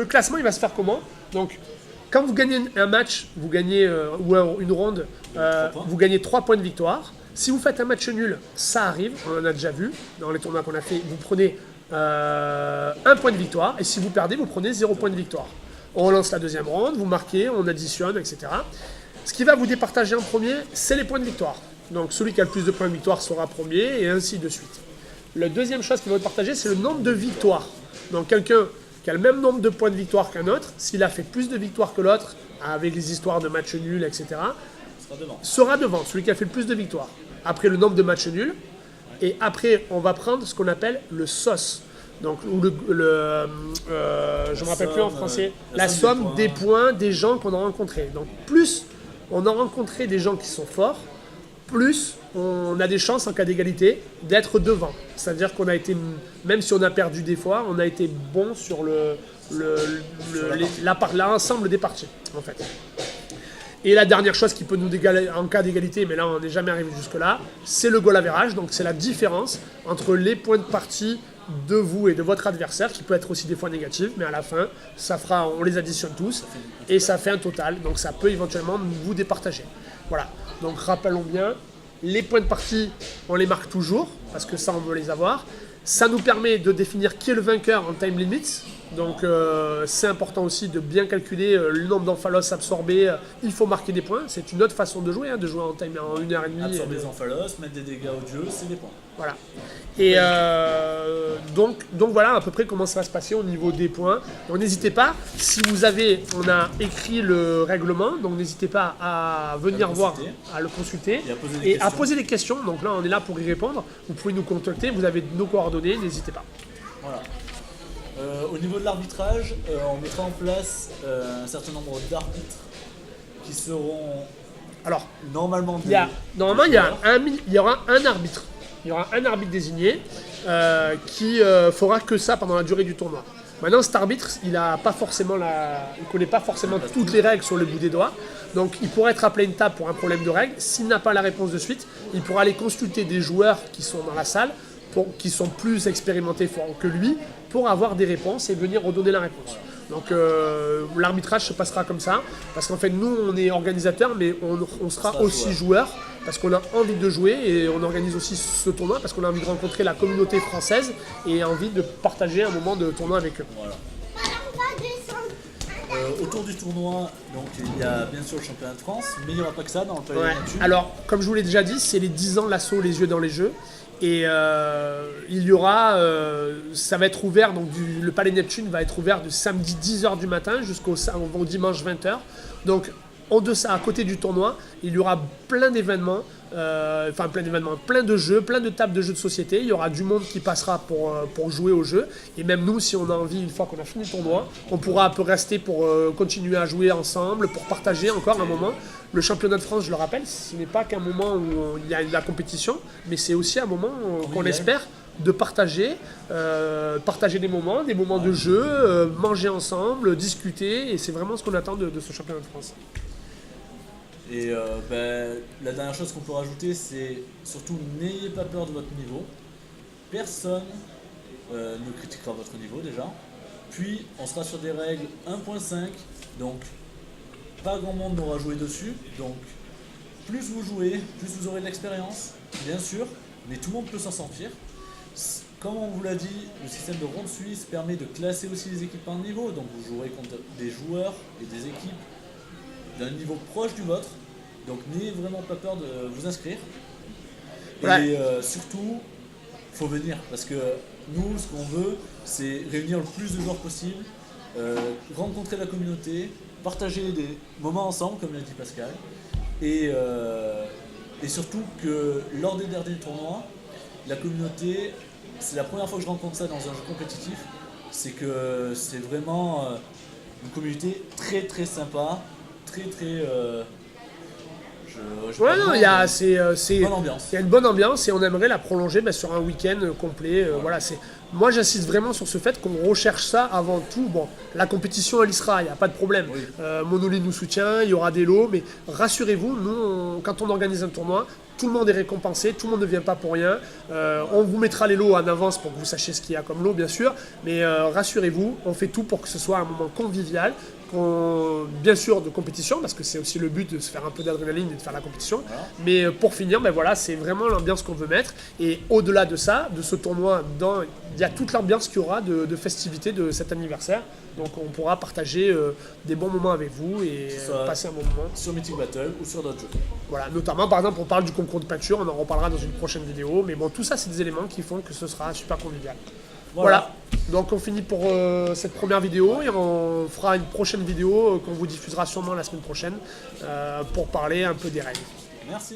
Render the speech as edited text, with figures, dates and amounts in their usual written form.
le classement, il va se faire comment? Donc, quand vous gagnez un match, vous gagnez, ou une ronde, vous gagnez 3 points de victoire. Si vous faites un match nul, ça arrive, on en a déjà vu dans les tournois qu'on a fait, vous prenez 1 point de victoire, et si vous perdez, vous prenez 0 point de victoire. On lance la deuxième ronde, vous marquez, on additionne, etc. Ce qui va vous départager en premier, c'est les points de victoire. Donc celui qui a le plus de points de victoire sera premier, et ainsi de suite. La deuxième chose qui va vous partager, c'est le nombre de victoires. Donc quelqu'un qui a le même nombre de points de victoire qu'un autre, s'il a fait plus de victoires que l'autre, avec les histoires de matchs nuls, etc., sera devant, celui qui a fait le plus de victoires. Après le nombre de matchs nuls, et après on va prendre ce qu'on appelle le SOS. Donc, ou je ne me rappelle plus en français, la somme des points des gens qu'on a rencontrés. Donc plus on a rencontré des gens qui sont forts, plus on a des chances en cas d'égalité d'être devant. C'est-à-dire qu'on a été, même si on a perdu des fois, on a été bon sur l'ensemble des parties, en fait. Et la dernière chose qui peut nous dégaler en cas d'égalité, mais là on n'est jamais arrivé jusque-là, c'est le goal average. Donc c'est la différence entre les points de partie de vous et de votre adversaire, qui peut être aussi des fois négatif, mais à la fin, on les additionne tous et ça fait un total. Donc ça peut éventuellement vous départager. Voilà. Donc rappelons bien, les points de partie, on les marque toujours, parce que ça on veut les avoir. Ça nous permet de définir qui est le vainqueur en time limits. Donc c'est important aussi de bien calculer le nombre d'emphalos absorbés. Il faut marquer des points. C'est une autre façon de jouer en time en 1h30. Absorber des emphalos, mettre des dégâts au jeu, c'est des points. Voilà. Et donc voilà à peu près comment ça va se passer au niveau des points. Donc n'hésitez pas, on a écrit le règlement, donc n'hésitez pas à venir voir, à le consulter et à poser des questions. Donc là on est là pour y répondre. Vous pouvez nous contacter, vous avez nos coordonnées, n'hésitez pas. Voilà. Au niveau de l'arbitrage, on mettra en place un certain nombre d'arbitres qui seront normalement il y aura un arbitre. Il y aura un arbitre désigné qui fera que ça pendant la durée du tournoi. Maintenant, cet arbitre, il ne connaît pas forcément toutes les règles sur le bout des doigts. Donc, il pourra être appelé à une table pour un problème de règles. S'il n'a pas la réponse de suite, il pourra aller consulter des joueurs qui sont dans la salle, qui sont plus expérimentés que lui, pour avoir des réponses et venir redonner la réponse. Donc l'arbitrage se passera comme ça, parce qu'en fait nous on est organisateurs, mais on sera aussi joueurs, parce qu'on a envie de jouer et on organise aussi ce tournoi, parce qu'on a envie de rencontrer la communauté française et envie de partager un moment de tournoi avec eux. Voilà. Autour du tournoi, donc il y a bien sûr le championnat de France, mais il n'y aura pas que ça dans le Palais Neptune. Alors comme je vous l'ai déjà dit, c'est les 10 ans l'assaut, les yeux dans les jeux. Et il y aura, ça va être ouvert, donc le Palais Neptune va être ouvert du samedi 10h du matin jusqu'au dimanche 20h. Donc à côté du tournoi, il y aura plein d'événements, plein de jeux, plein de tables de jeux de société. Il y aura du monde qui passera pour jouer au jeu. Et même nous, si on a envie, une fois qu'on a fini le tournoi, on pourra un peu rester pour continuer à jouer ensemble, pour partager encore un moment. Le championnat de France, je le rappelle, ce n'est pas qu'un moment où il y a de la compétition, mais c'est aussi un moment qu'on espère de partager des moments de jeu, manger ensemble, discuter, et c'est vraiment ce qu'on attend de ce championnat de France. Et la dernière chose qu'on peut rajouter, c'est surtout n'ayez pas peur de votre niveau. Personne ne critiquera votre niveau déjà. Puis on sera sur des règles 1.5, donc pas grand monde n'aura joué dessus. Donc plus vous jouez, plus vous aurez de l'expérience, bien sûr, mais tout le monde peut s'en sortir. Comme on vous l'a dit, le système de ronde suisse permet de classer aussi les équipes par niveau. Donc vous jouerez contre des joueurs et des équipes d'un niveau proche du vôtre, donc n'ayez vraiment pas peur de vous inscrire. Et surtout, il faut venir, parce que nous, ce qu'on veut, c'est réunir le plus de joueurs possible, rencontrer la communauté, partager des moments ensemble, comme l'a dit Pascal, et surtout que lors des derniers tournois, la communauté, c'est la première fois que je rencontre ça dans un jeu compétitif, c'est que c'est vraiment une communauté très très sympa, il y a une bonne ambiance et on aimerait la prolonger sur un week-end complet. Moi j'insiste vraiment sur ce fait qu'on recherche ça avant tout. Bon, la compétition elle y sera, il n'y a pas de problème. Monolith nous soutient, il y aura des lots, mais rassurez-vous, nous quand on organise un tournoi, tout le monde est récompensé, tout le monde ne vient pas pour rien. On vous mettra les lots en avance pour que vous sachiez ce qu'il y a comme lot, bien sûr. Mais rassurez-vous, on fait tout pour que ce soit un moment convivial, bien sûr de compétition, parce que c'est aussi le but de se faire un peu d'adrénaline et de faire la compétition. Voilà. Mais pour finir, ben voilà, c'est vraiment l'ambiance qu'on veut mettre. Et au-delà de ça, de ce tournoi, il y a toute l'ambiance qu'il y aura de festivités de cet anniversaire. Donc on pourra partager des bons moments avec vous et passer un bon moment. Sur Mythic Battle ou sur d'autres jeux. Voilà, notamment par exemple on parle du concours de peinture, on en reparlera dans une prochaine vidéo, mais bon tout ça c'est des éléments qui font que ce sera super convivial. Voilà. Donc on finit pour cette première vidéo et on fera une prochaine vidéo qu'on vous diffusera sûrement la semaine prochaine pour parler un peu des règles. Merci.